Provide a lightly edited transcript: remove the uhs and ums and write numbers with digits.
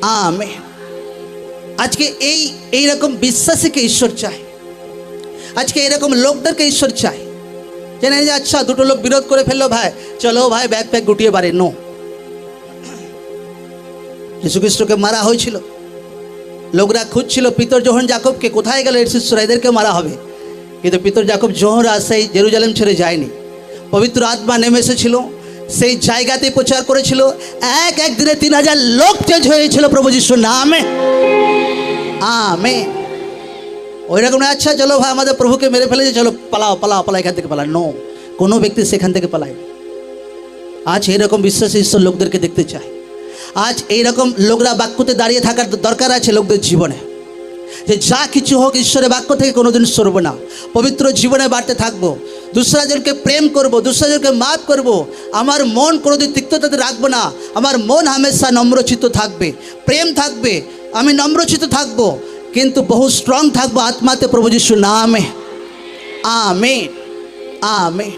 Amen. আজকে এই রকম বিশ্বাসীকে ঈশ্বর চায়, আজকে এরকম লোকদেরকে ঈশ্বর চায়। জেনে যে আচ্ছা দুটো লোক বিরোধ করে ফেললো, ভাই চলো ভাই ব্যাগ প্যাগ গুটিয়ে বাড়ি। নো, যীশু খ্রিস্টকে মারা হয়েছিল, লোকরা খুঁজছিল পিতর যোহন যাকবকে, কোথায় গেল এর শিষ্যরা, এদেরকে মারা হবে। কিন্তু পিতর যাকব যোহরা সেই জেরুজালেম ছেড়ে যায়নি। পবিত্র আত্মা নেমে এসেছিল, সেই জায়গাতে প্রচার করেছিল। একদিনে 3000 লোক চেঞ্জ হয়েছিল প্রভু যিশুর নামে। আমেন। ওই রকম না আচ্ছা চলো ভাই আমাদের প্রভুকে মেরে ফেলেছে, চলো পালাও পালাও পালাও, এখান থেকে পালাও। নো, কোনো ব্যক্তি সেখান থেকে পালায়। আজ এইরকম বিশ্বাসী ঈশ্বর লোকদেরকে দেখতে চায়। আজ এইরকম লোকরা বাক্যতে দাঁড়িয়ে থাকার দরকার আছে লোকদের জীবনে, যে যা কিছু হোক ঈশ্বরের বাক্য থেকে কোনোদিন সরব না, পবিত্র জীবনে বাড়তে থাকবো, দুসরাজনকে প্রেম করব, দুসরাজনকে মাফ করব, আমার মন কোনোদিন তিক্ততাতে রাখবো না, আমার মন হামেশা নম্রচিত থাকবে, প্রেম থাকবে, আমি নম্রচিত থাকবো, কিন্তু বহু স্ট্রং থাকবো আত্মাতে প্রভু যিশুর নামে। Amen, amen.